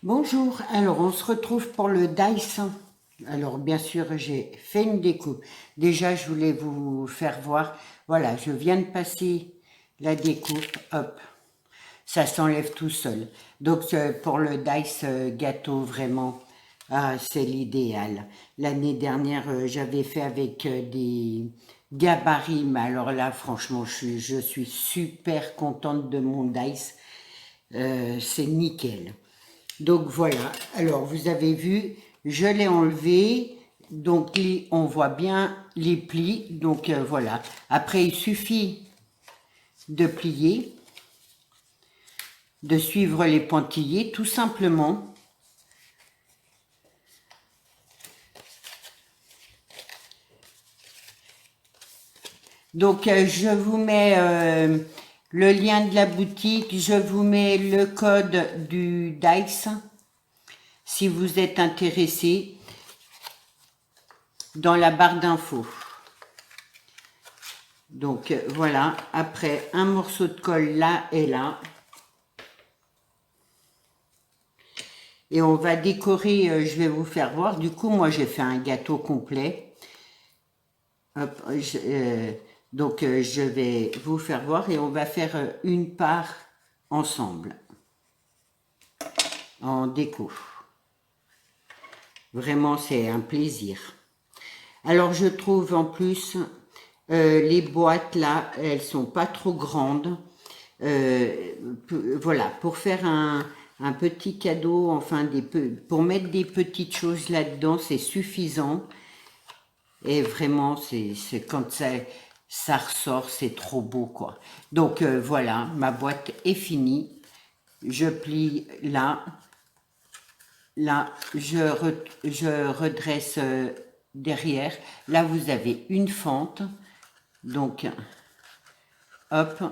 Bonjour, alors on se retrouve pour le Dice. Alors bien sûr j'ai fait une découpe. Déjà je voulais vous faire voir, voilà, je viens de passer la découpe, hop, ça s'enlève tout seul. Donc pour le Dice gâteau vraiment, c'est l'idéal. L'année dernière j'avais fait avec des gabarits, mais alors là franchement je suis super contente de mon Dice, c'est nickel. Donc voilà, alors vous avez vu, je l'ai enlevé, donc on voit bien les plis, donc voilà. Après il suffit de plier, de suivre les pointillés tout simplement. Donc je vous mets le lien de la boutique, je vous mets le code du Dice si vous êtes intéressé dans la barre d'infos. Donc voilà, après un morceau de colle là et là. Et on va décorer, je vais vous faire voir. Du coup, moi j'ai fait un gâteau complet. Hop, donc je vais vous faire voir et on va faire une part ensemble en déco. Vraiment, c'est un plaisir. Alors je trouve en plus les boîtes là, elles sont pas trop grandes. Voilà, pour faire un petit cadeau, enfin pour mettre des petites choses là-dedans, c'est suffisant. Et vraiment, c'est quand ça ressort, c'est trop beau quoi. Donc voilà, ma boîte est finie. Je plie là. Là, je redresse derrière. Là, vous avez une fente. Donc, hop.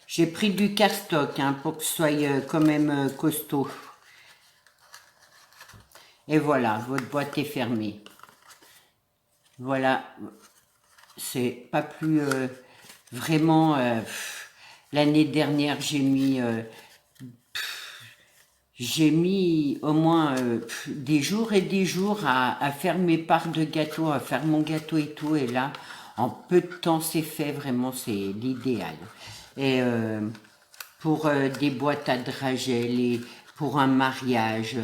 J'ai pris du cardstock hein, pour que ce soit quand même costaud. Et voilà, votre boîte est fermée. Voilà, c'est pas plus vraiment. L'année dernière, j'ai mis au moins des jours et des jours à faire mes parts de gâteau, à faire mon gâteau et tout. Et là, en peu de temps, c'est fait. Vraiment, c'est l'idéal. Et pour des boîtes à dragées, et pour un mariage,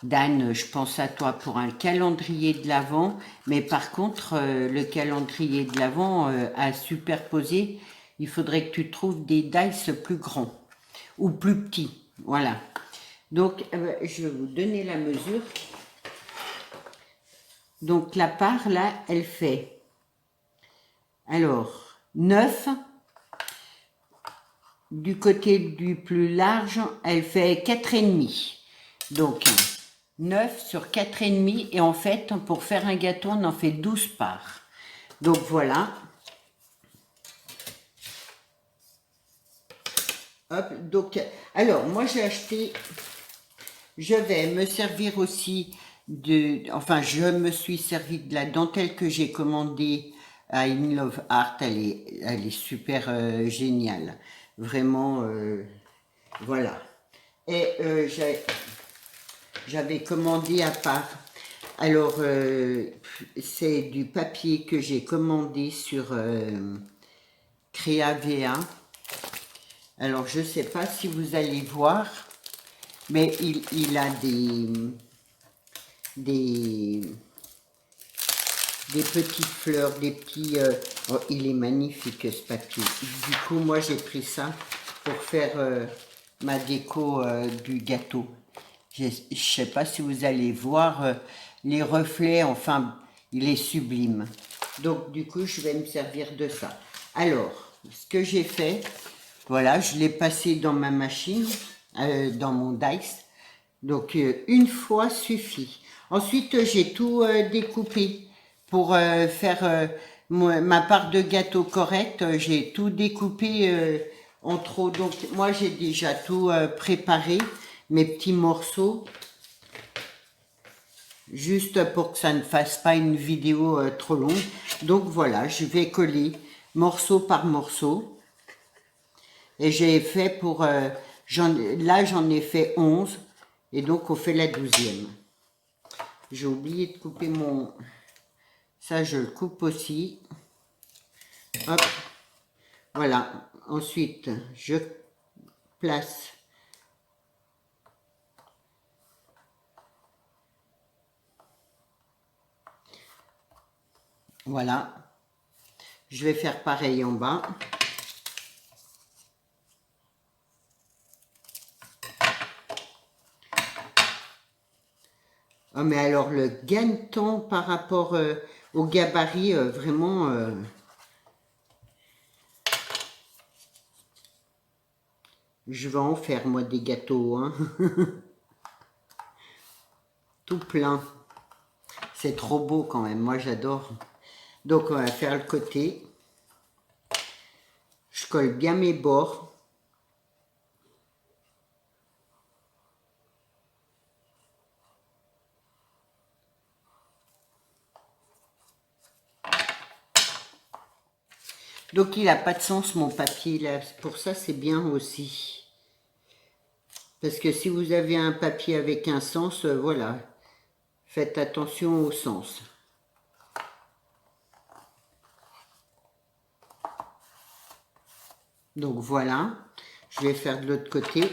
Dan, je pense à toi pour un calendrier de l'Avent. Mais par contre, le calendrier de l'Avent à superposer, il faudrait que tu trouves des dice plus grands ou plus petits. Voilà. Donc, je vais vous donner la mesure. Donc, la part, là, elle fait, alors, 9. Du côté du plus large, elle fait 4,5. Donc, 9 sur 4,5. Et en fait, pour faire un gâteau, on en fait 12 parts. Donc, voilà. Hop, donc, alors, moi, j'ai acheté... Je vais me servir aussi enfin, je me suis servi de la dentelle que j'ai commandée à In Love Art. Elle est super géniale. Vraiment, voilà. Et j'avais commandé à part. Alors, c'est du papier que j'ai commandé sur Créavea. Alors, je ne sais pas si vous allez voir. Mais il a des petites fleurs, des petits... oh, il est magnifique ce papier. Du coup, moi j'ai pris ça pour faire ma déco du gâteau. Je ne sais pas si vous allez voir les reflets, enfin, il est sublime. Donc du coup, je vais me servir de ça. Alors, ce que j'ai fait, voilà, je l'ai passé dans ma machine, dans mon Dice. Donc, une fois suffit. Ensuite, j'ai tout découpé pour faire ma part de gâteau correcte. J'ai tout découpé en trop. Donc moi j'ai déjà tout préparé, mes petits morceaux, juste pour que ça ne fasse pas une vidéo trop longue. Donc voilà, je vais coller morceau par morceau. Et j'ai fait pour... là j'en ai fait 11. Et donc on fait la 12e. J'ai oublié de couper mon... Ça je le coupe aussi. Hop. Voilà. Ensuite je place... Voilà. Je vais faire pareil en bas. Oh, mais alors le gain de temps par rapport au gabarit, vraiment... je vais en faire moi des gâteaux. Hein. Tout plein. C'est trop beau quand même, moi j'adore. Donc on va faire le côté. Je colle bien mes bords. Donc il n'a pas de sens mon papier là, pour ça c'est bien aussi. Parce que si vous avez un papier avec un sens, voilà, faites attention au sens. Donc voilà, je vais faire de l'autre côté.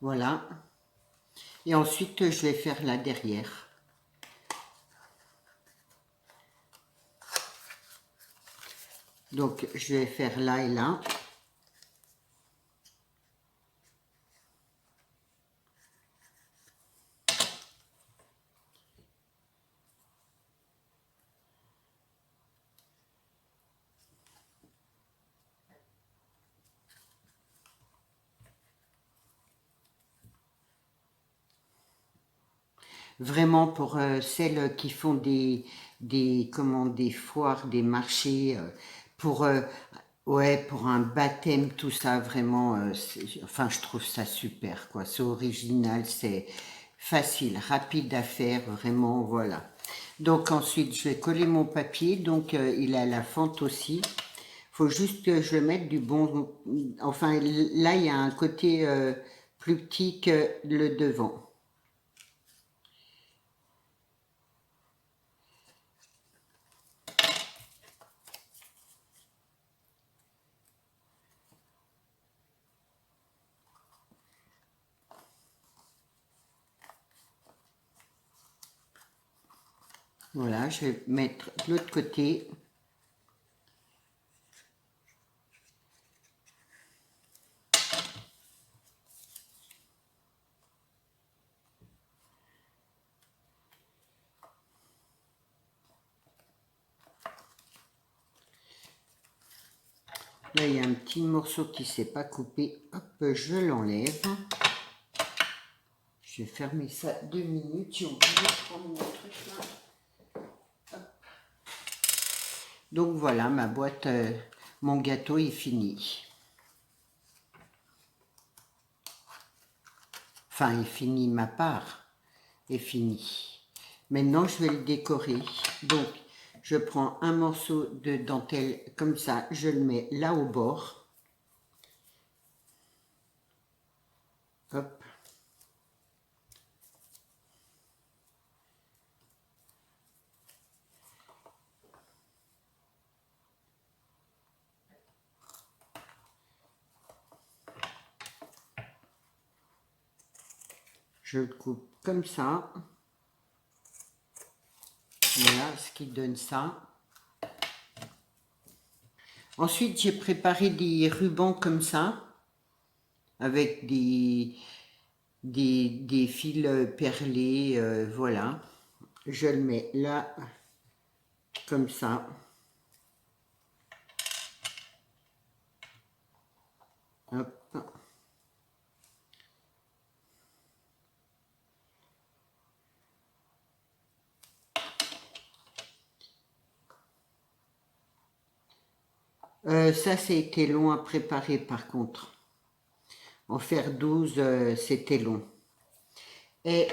Voilà. Et ensuite, je vais faire là derrière. Donc, je vais faire là et là. Vraiment pour celles qui font comment, des foires, des marchés, pour, ouais, pour un baptême, tout ça, vraiment, enfin, je trouve ça super, quoi. C'est original, c'est facile, rapide à faire, vraiment, voilà. Donc ensuite, je vais coller mon papier, donc il a la fente aussi. Faut juste que je le mette du bon... Enfin, là, il y a un côté plus petit que le devant. Voilà, je vais mettre de l'autre côté. Là, il y a un petit morceau qui ne s'est pas coupé. Hop, je l'enlève. Je vais fermer ça 2 minutes. J'ai oublié de prendre mon truc là. Hop. Donc voilà, ma boîte, mon gâteau est fini. Enfin, est fini, ma part est finie. Maintenant, je vais le décorer. Donc, je prends un morceau de dentelle comme ça. Je le mets là au bord. Hop. Je le coupe comme ça. Voilà ce qui donne ça. Ensuite, j'ai préparé des rubans comme ça, avec des fils perlés, voilà. je le mets là, comme ça. Hop. Ça, c'était long à préparer par contre. En faire 12, c'était long. Et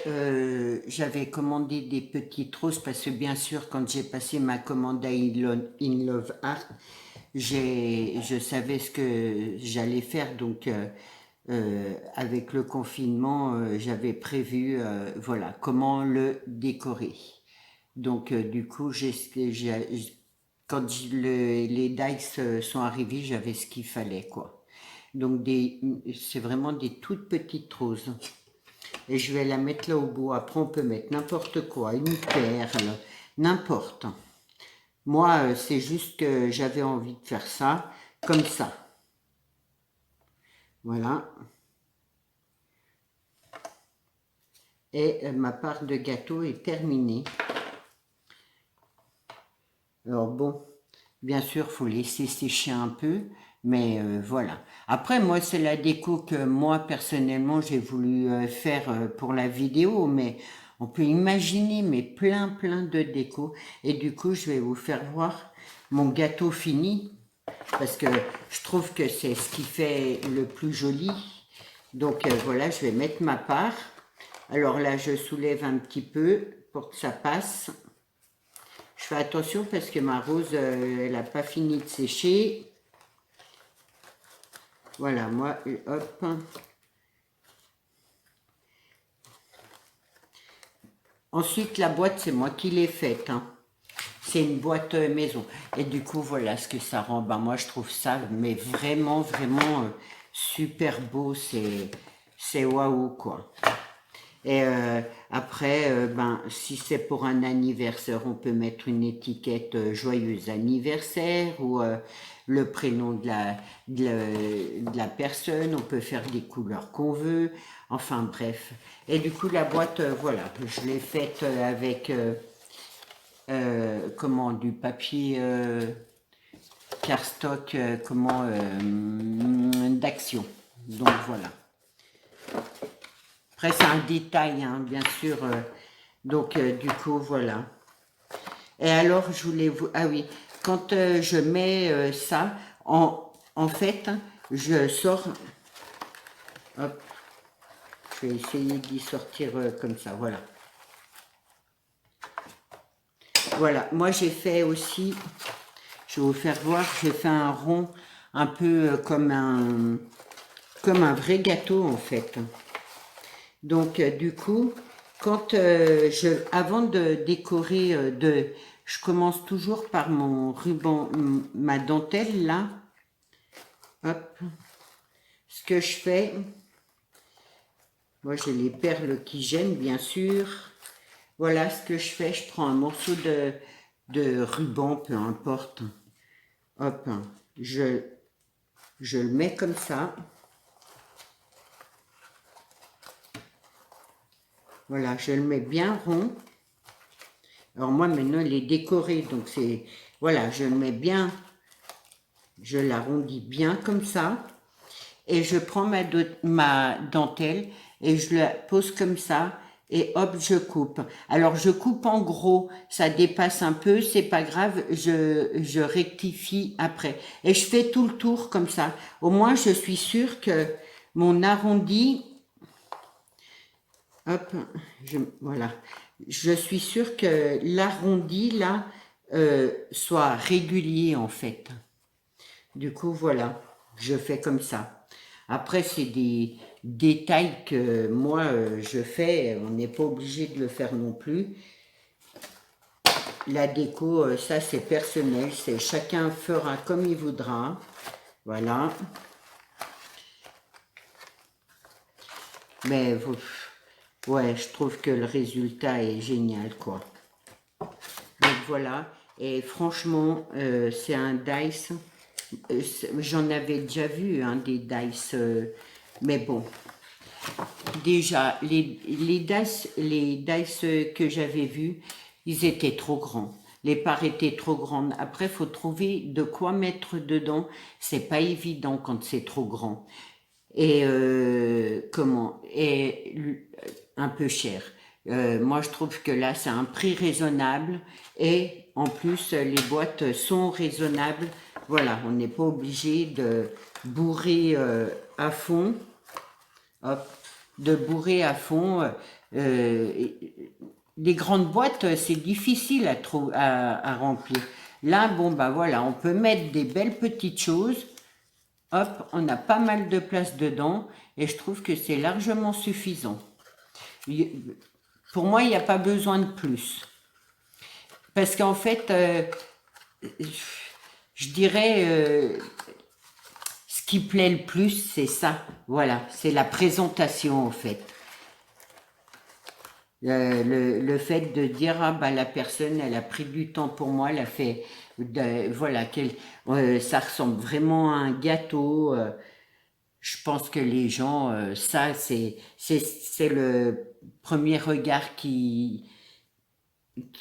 j'avais commandé des petites roses parce que bien sûr, quand j'ai passé ma commande à In Love Art, je savais ce que j'allais faire. Donc, avec le confinement, j'avais prévu, voilà, comment le décorer. Donc, du coup, quand les dice sont arrivés, j'avais ce qu'il fallait, quoi. Donc, c'est vraiment des toutes petites roses. Et je vais la mettre là au bout. Après, on peut mettre n'importe quoi, une perle, n'importe. Moi, c'est juste que j'avais envie de faire ça, comme ça. Voilà. Et ma part de gâteau est terminée. Alors bon, bien sûr, il faut laisser sécher un peu, mais voilà. Après, moi, c'est la déco que moi, personnellement, j'ai voulu faire pour la vidéo, mais on peut imaginer, mais plein de déco. Et du coup, je vais vous faire voir mon gâteau fini, parce que je trouve que c'est ce qui fait le plus joli. Donc voilà, je vais mettre ma part. Alors là, je soulève un petit peu pour que ça passe. Je fais attention parce que ma rose, elle n'a pas fini de sécher. Voilà, moi, hop. Ensuite, la boîte, c'est moi qui l'ai faite. Hein. C'est une boîte maison. Et du coup, voilà ce que ça rend. Ben, moi, je trouve ça, mais vraiment, super beau. C'est waouh, quoi. Et après, ben, si c'est pour un anniversaire, on peut mettre une étiquette joyeux anniversaire ou le prénom de la personne. On peut faire des couleurs qu'on veut. Enfin bref. Et du coup, la boîte, voilà, je l'ai faite avec comment, du papier cardstock, d'action. Donc voilà. Après, c'est un détail, hein, bien sûr. Donc, du coup, voilà. Et alors, je voulais vous... Ah oui, quand je mets ça, en fait, je sors... Hop, je vais essayer d'y sortir comme ça, voilà. Voilà, moi j'ai fait aussi... Je vais vous faire voir, j'ai fait un rond un peu comme un vrai gâteau, en fait. Donc, du coup, quand avant de décorer, je commence toujours par mon ruban, ma dentelle, là. Hop. Ce que je fais, moi j'ai les perles qui gênent, bien sûr. Voilà ce que je fais, je prends un morceau de ruban, peu importe. Hop, je le mets comme ça. Voilà, je le mets bien rond. Alors moi maintenant il est décoré, donc c'est, voilà, je le mets bien, je l'arrondis bien comme ça. Et je prends ma dentelle et je la pose comme ça et hop, je coupe. Alors je coupe en gros, ça dépasse un peu, c'est pas grave, je rectifie après. Et je fais tout le tour comme ça. Au moins je suis sûre que mon arrondi, hop, voilà, je suis sûre que l'arrondi là soit régulier en fait. Du coup voilà, je fais comme ça. Après c'est des détails que moi je fais, on n'est pas obligé de le faire non plus. La déco, ça c'est personnel, c'est chacun fera comme il voudra. Voilà. Mais ouais, je trouve que le résultat est génial, quoi. Donc voilà, et franchement, c'est un dice. J'en avais déjà vu, hein, des dice, mais bon. déjà, les dice que j'avais vus, ils étaient trop grands. Les parts étaient trop grandes. Après, il faut trouver de quoi mettre dedans. C'est pas évident quand c'est trop grand. Et un peu cher. Moi, je trouve que là, c'est un prix raisonnable et en plus, les boîtes sont raisonnables. Voilà, on n'est pas obligé de bourrer à fond. Hop, de bourrer à fond. Les grandes boîtes, c'est difficile à remplir. Là, bon, bah voilà, on peut mettre des belles petites choses. Hop, on a pas mal de place dedans et je trouve que c'est largement suffisant. Pour moi, il n'y a pas besoin de plus. Parce qu'en fait, je dirais, ce qui plaît le plus, c'est ça. Voilà, c'est la présentation en fait. Le fait de dire, ah bah la personne, elle a pris du temps pour moi, elle a fait, voilà, ça ressemble vraiment à un gâteau. Je pense que les gens, ça, c'est le premier regard qui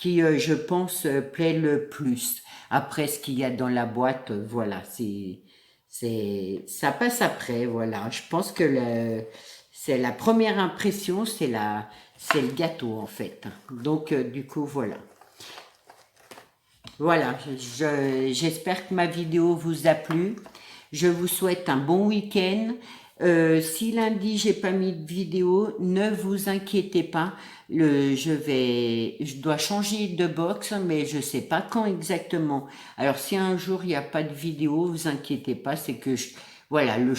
je pense, plaît le plus. Après, ce qu'il y a dans la boîte, voilà, ça passe après, voilà. Je pense que c'est la première impression, c'est le gâteau, en fait. Donc, du coup, voilà. Voilà, j'espère que ma vidéo vous a plu. Je vous souhaite un bon week-end. Si lundi j'ai pas mis de vidéo, ne vous inquiétez pas. Je dois changer de box, mais je sais pas quand exactement. Alors si un jour il n'y a pas de vidéo, vous inquiétez pas, c'est que voilà, le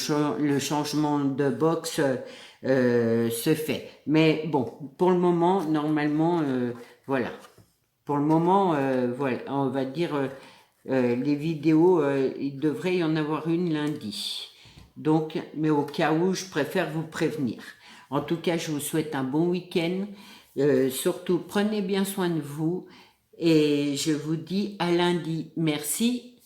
changement de box se fait. Mais bon, pour le moment, normalement, voilà. Pour le moment, voilà, on va dire les vidéos, il devrait y en avoir une lundi. Donc, mais au cas où, je préfère vous prévenir. En tout cas, je vous souhaite un bon week-end. Surtout, prenez bien soin de vous. Et je vous dis à lundi. Merci.